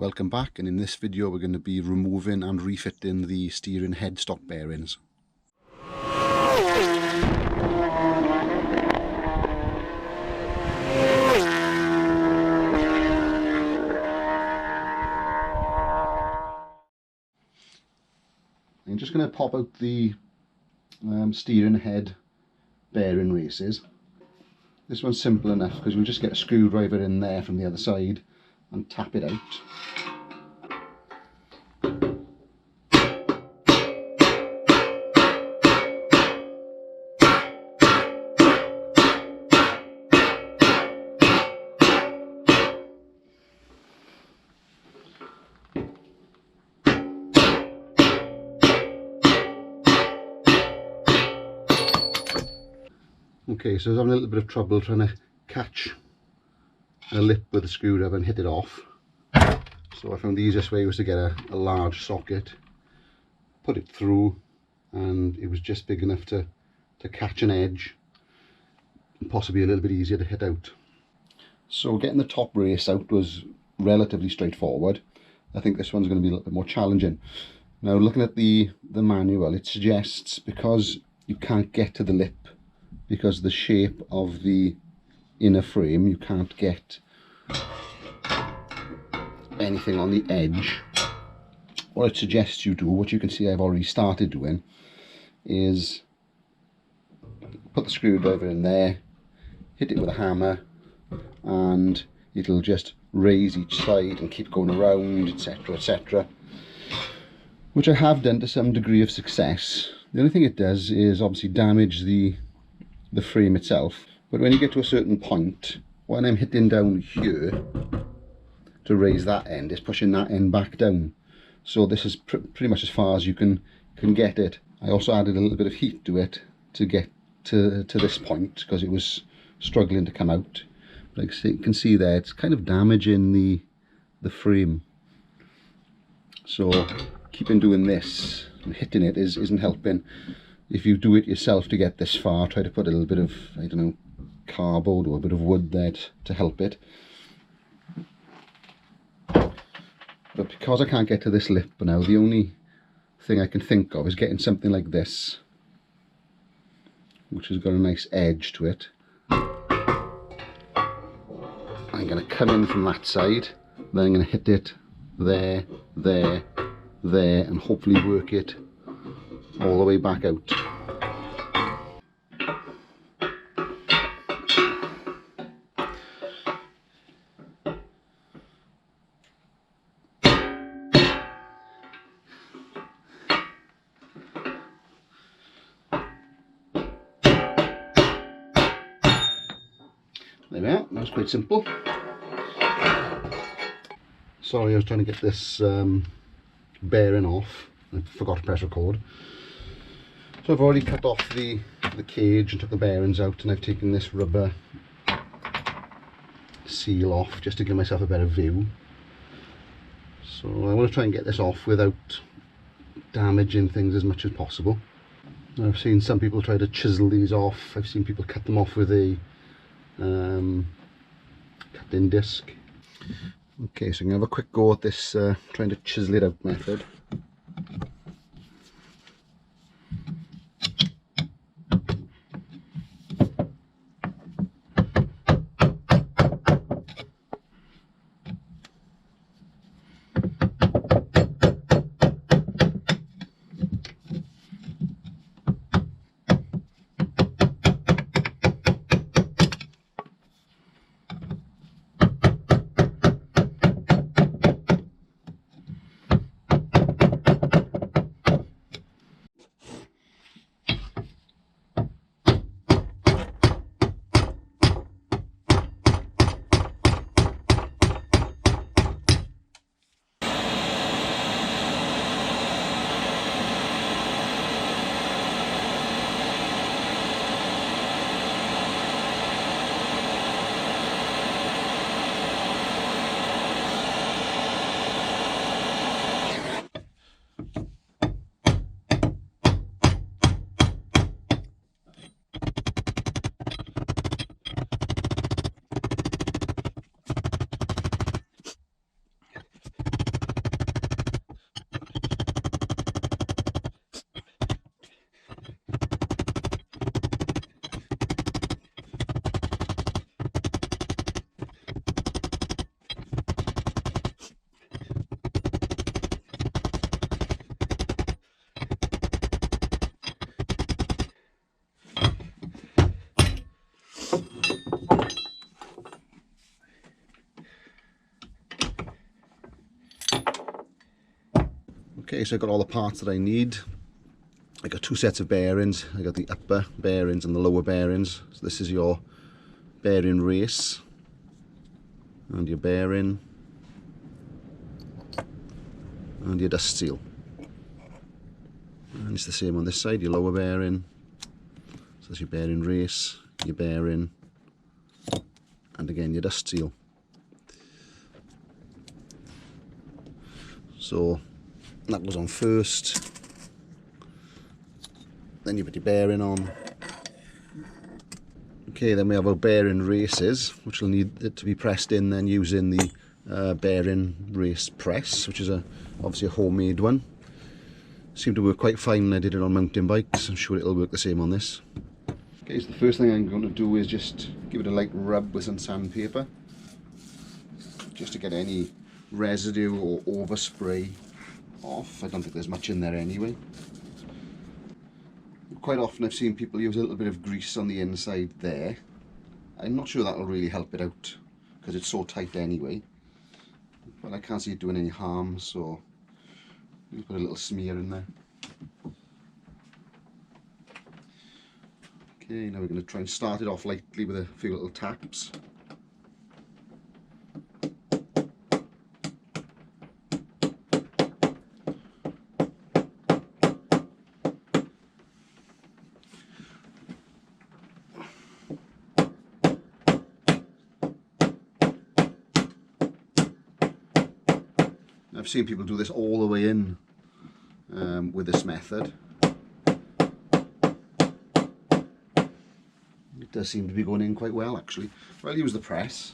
Welcome back, and in this video we're going to be removing and refitting the steering headstock bearings. I'm just going to pop out the steering head bearing races. This one's simple enough because we'll just get a screwdriver in there from the other side and tap it out. Okay, so I was having a little bit of trouble trying to catch a lip with a screwdriver and hit it off. So I found the easiest way was to get a large socket, put it through, and it was just big enough to catch an edge and possibly a little bit easier to hit out. So getting the top race out was relatively straightforward. I think this one's going to be a little bit more challenging. Now, looking at the manual, it suggests because you can't get to the lip because of the shape of the inner frame, you can't get anything on the edge. What it suggests you do, which you can see I've already started doing, is put the screwdriver in there, hit it with a hammer, and it'll just raise each side and keep going around, etc, etc, which I have done to some degree of success. The only thing it does is obviously damage the frame itself, but when you get to a certain point, when I'm hitting down here to raise that end, it's pushing that end back down. So this is pretty much as far as you can get it. I also added a little bit of heat to it to get to this point because it was struggling to come out. Like you can see there, it's kind of damaging the frame. So keeping doing this and hitting it isn't helping. If you do it yourself to get this far, try to put a little bit of, I don't know, cardboard or a bit of wood there to help it. But because I can't get to this lip now, the only thing I can think of is getting something like this, which has got a nice edge to it. I'm going to come in from that side, then I'm going to hit it there, there, there, and hopefully work it all the way back out. There we are, that was quite simple. Sorry, I was trying to get this bearing off. I forgot to press record. So I've already cut off the cage and took the bearings out, and I've taken this rubber seal off just to give myself a better view. So I want to try and get this off without damaging things as much as possible. I've seen some people try to chisel these off. I've seen people cut them off with a cutting disc. Okay, so I'm going to have a quick go at this trying to chisel it out method. Okay, so I've got all the parts that I need. I got two sets of bearings. I got the upper bearings and the lower bearings. So this is your bearing race and your bearing and your dust seal. And it's the same on this side, your lower bearing. So that's your bearing race, your bearing, and again your dust seal. So that goes on first. Then you put your bearing on. Okay, then we have our bearing races, which will need it to be pressed in then using the bearing race press, which is obviously a homemade one. Seemed to work quite fine when I did it on mountain bikes. I'm sure it'll work the same on this. Okay, so the first thing I'm going to do is just give it a light rub with some sandpaper, just to get any residue or overspray off. I don't think there's much in there anyway. Quite often I've seen people use a little bit of grease on the inside there. I'm not sure that'll really help it out because it's so tight anyway, but I can't see it doing any harm, so we'll put a little smear in there. Okay, now we're going to try and start it off lightly with a few little taps. I've seen people do this all the way in with this method. It does seem to be going in quite well actually. I'll use the press.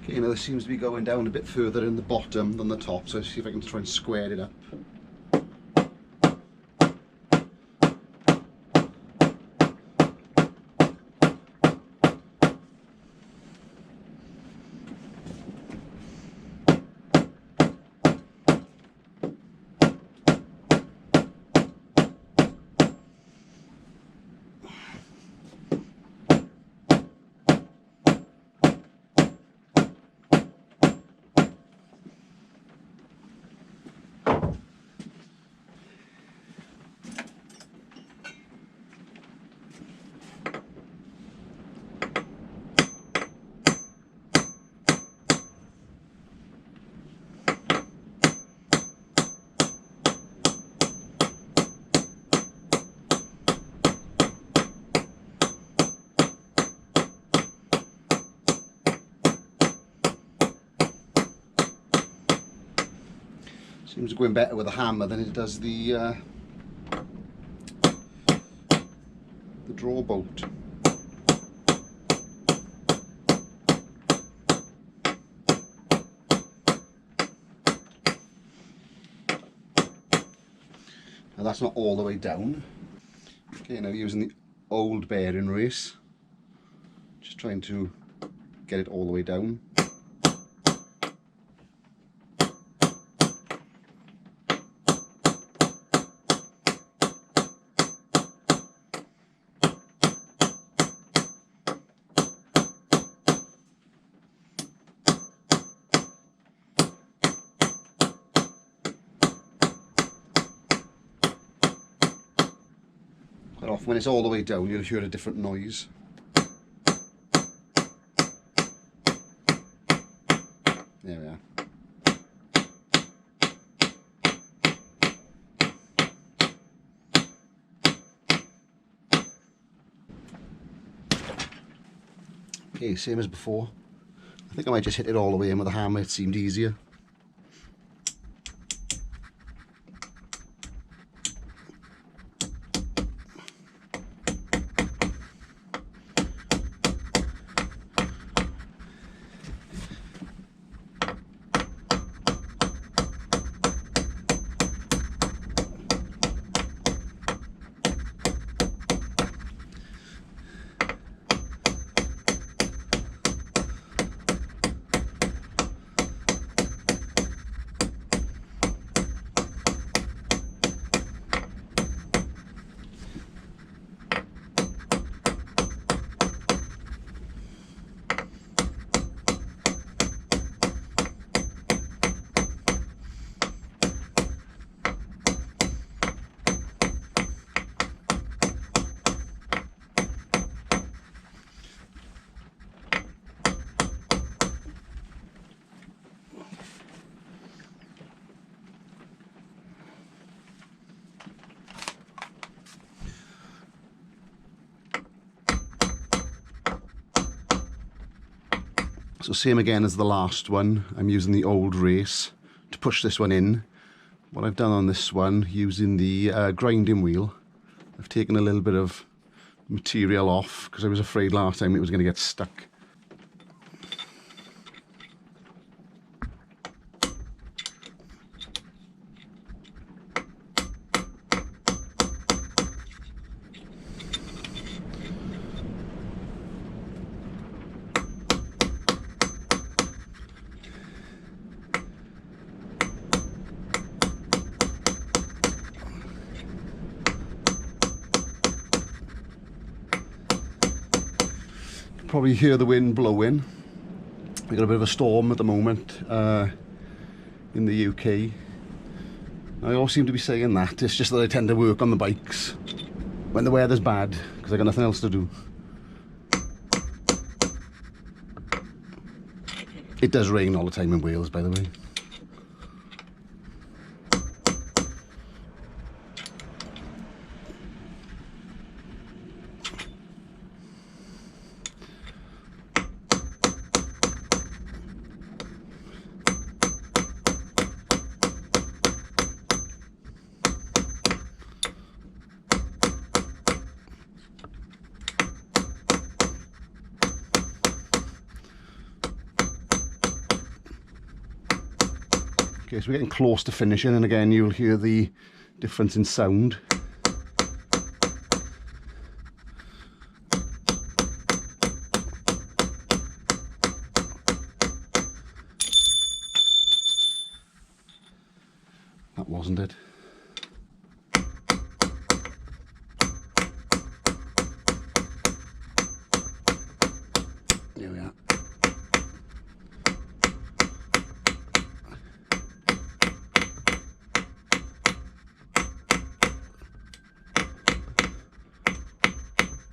Okay, now this seems to be going down a bit further in the bottom than the top, so let's see if I can try and square it up. Seems going better with a hammer than it does the draw bolt. Now that's not all the way down. Okay, now using the old bearing race, just trying to get it all the way down. Quite often when it's all the way down you'll hear a different noise. There we are. Okay, same as before. I think I might just hit it all the way in with a hammer, it seemed easier. So same again as the last one, I'm using the old race to push this one in. What I've done on this one, using the grinding wheel, I've taken a little bit of material off because I was afraid last time it was going to get stuck. Probably hear the wind blowing. We've got a bit of a storm at the moment in the UK. I always seem to be saying that, it's just that I tend to work on the bikes when the weather's bad because I've got nothing else to do. It does rain all the time in Wales, by the way. Okay, so we're getting close to finishing, and again you'll hear the difference in sound. That wasn't it. There we are.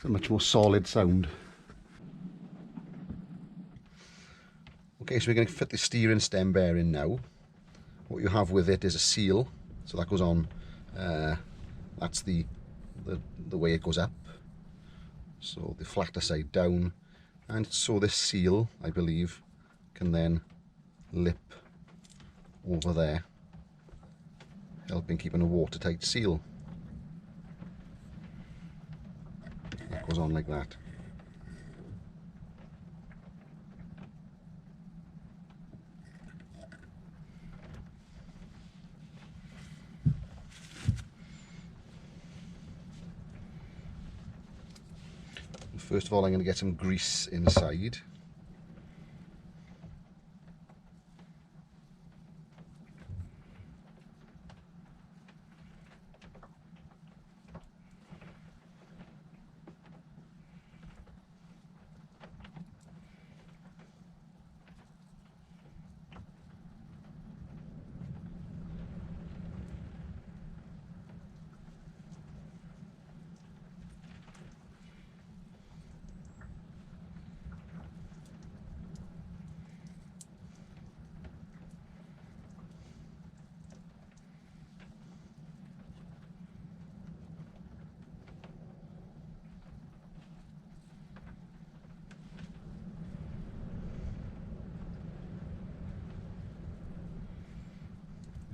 A much more solid sound. Okay, so we're going to fit the steering stem bearing now. What you have with it is a seal, so that goes on. That's the way it goes up. So the flatter side down, and so this seal, I believe, can then lip over there helping keeping a watertight seal. That goes on like that. First of all, I'm going to get some grease inside.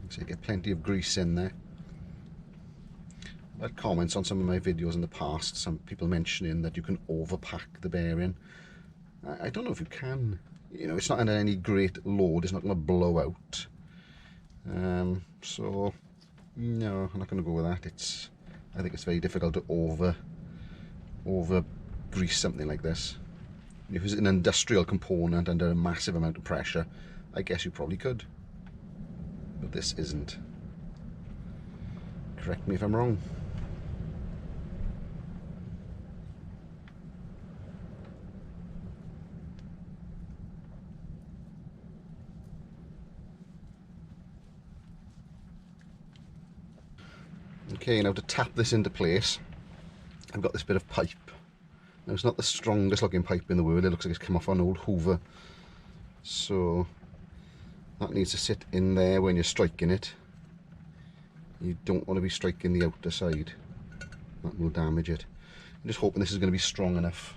So you get plenty of grease in there. I've had comments on some of my videos in the past, some people mentioning that you can overpack the bearing. I don't know if you can. You know, it's not under any great load, it's not going to blow out. So no, I'm not going to go with that. I think it's very difficult to over grease something like this. If it's an industrial component under a massive amount of pressure, I guess you probably could. But this isn't. Correct me if I'm wrong. Okay, now to tap this into place, I've got this bit of pipe. Now it's not the strongest looking pipe in the world, it looks like it's come off an old Hoover. So that needs to sit in there when you're striking it. You don't want to be striking the outer side. That will damage it. I'm just hoping this is going to be strong enough.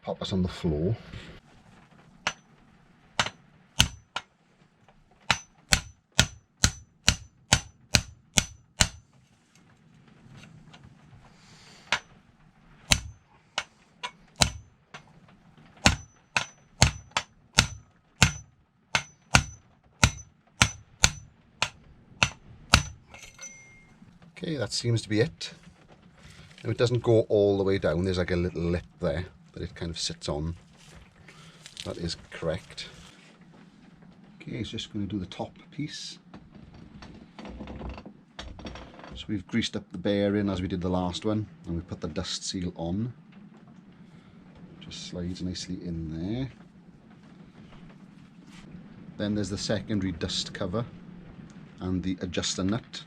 Pop us on the floor. Okay, that seems to be it. Now it doesn't go all the way down, there's like a little lip there that it kind of sits on. That is correct. Okay, it's just going to do the top piece. So we've greased up the bearing as we did the last one, and we put the dust seal on. Just slides nicely in there. Then there's the secondary dust cover and the adjuster nut.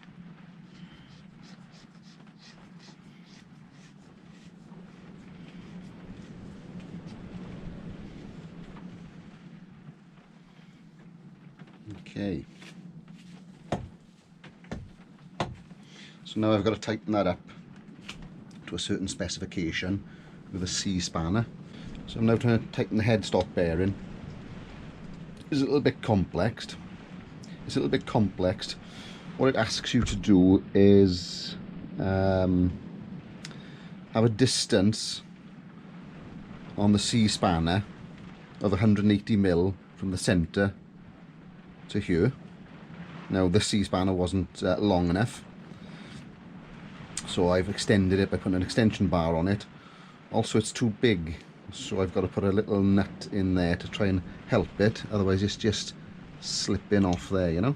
Okay, so now I've got to tighten that up to a certain specification with a C spanner. So I'm now trying to tighten the headstock bearing. It's a little bit complex. What it asks you to do is have a distance on the C spanner of 180mm from the centre to here. Now this C spanner wasn't long enough, so I've extended it by putting an extension bar on it. Also it's too big, so I've got to put a little nut in there to try and help it, otherwise it's just slipping off there, you know.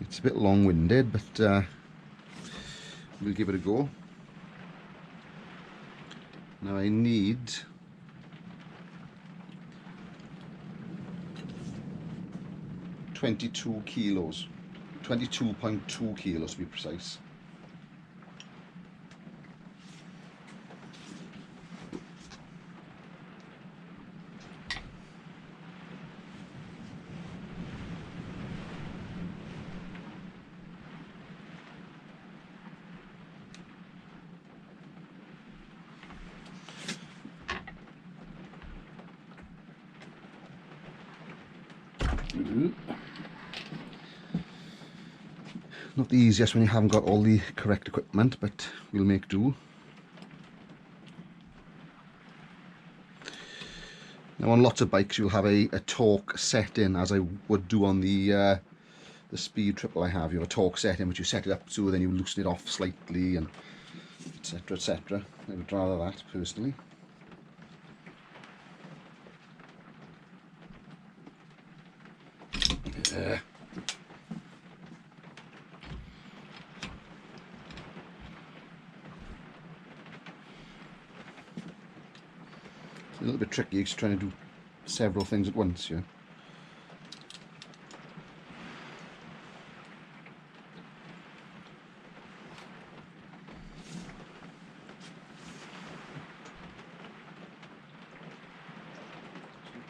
It's a bit long-winded, but we'll give it a go. Now I need 22 kilos, 22.2 kilos to be precise. through. Not the easiest when you haven't got all the correct equipment, but we'll make do. Now on lots of bikes you'll have a torque setting, as I would do on the speed triple I have. You have a torque setting which you set it up to, then you loosen it off slightly, and etc, etc. I would rather that personally. It's a little bit tricky, because you're trying to do several things at once here.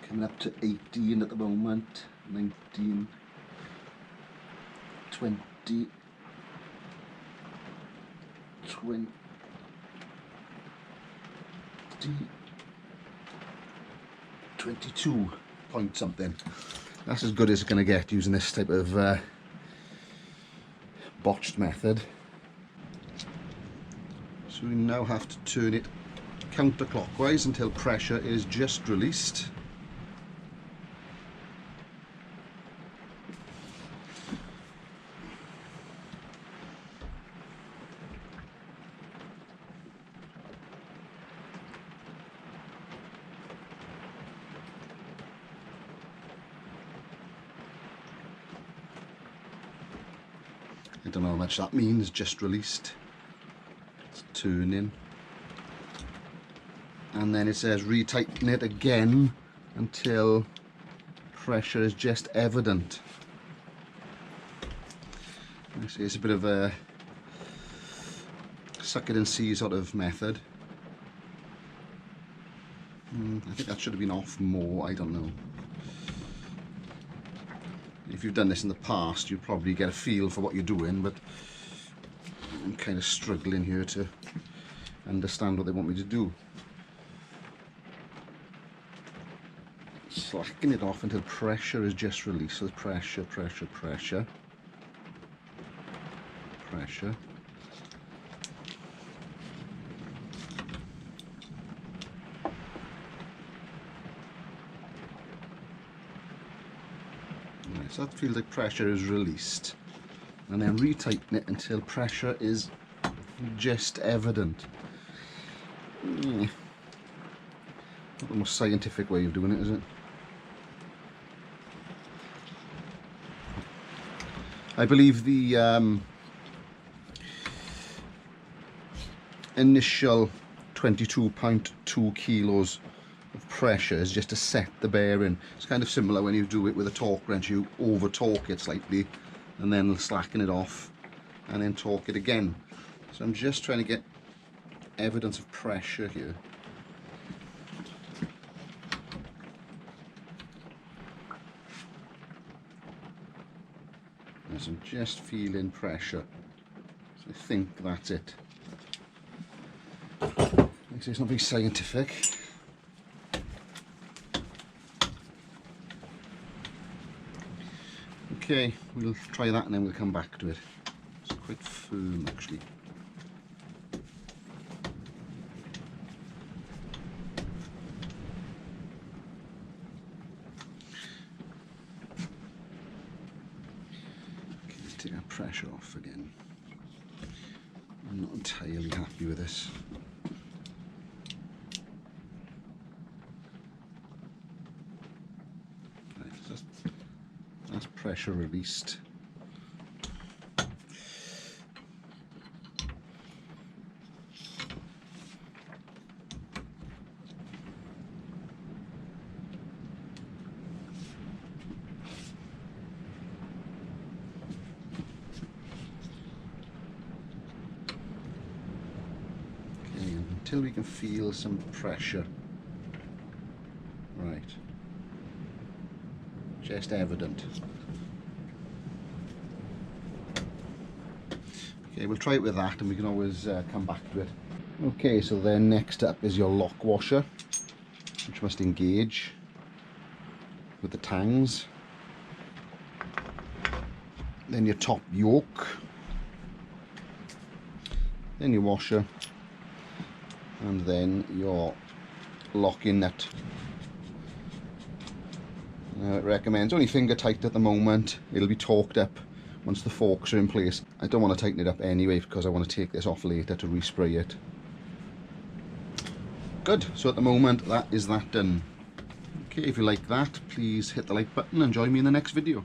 Coming up to 18 at the moment, 19, 20, 20, 22 point something. That's as good as it's going to get using this type of botched method. So we now have to turn it counterclockwise until pressure is just released. I don't know how much that means, just released. It's turning. And then it says retighten it again until pressure is just evident. I see it's a bit of a suck it and see sort of method. I think that should have been off more, I don't know. If you've done this in the past, you probably get a feel for what you're doing, but I'm kind of struggling here to understand what they want me to do. Slacken it off until pressure is just released. So pressure, pressure, pressure, pressure. So that feels like pressure is released, and then retighten it until pressure is just evident. Not the most scientific way of doing it, is it? I believe the initial 22.2 kilos of pressure is just to set the bearing. It's kind of similar when you do it with a torque wrench. You over torque it slightly and then slacken it off and then torque it again. So I'm just trying to get evidence of pressure here. So I'm just feeling pressure. So I think that's it. Like I say, it's not very scientific. Okay, we'll try that and then we'll come back to it. It's quite firm actually. Okay, let's take our pressure off again. I'm not entirely happy with this. Right, so that's pressure released. Okay, until we can feel some pressure. Right. Just evident. Okay, we'll try it with that and we can always come back to it. Okay, so then next up is your lock washer, which must engage with the tangs. then your top yoke, then your washer, and then your locking nut. Now it recommends only finger tight at the moment. It'll be torqued up once the forks are in place. I don't want to tighten it up anyway because I want to take this off later to respray it. Good, so at the moment that is that done. Okay, if you like that, please hit the like button and join me in the next video.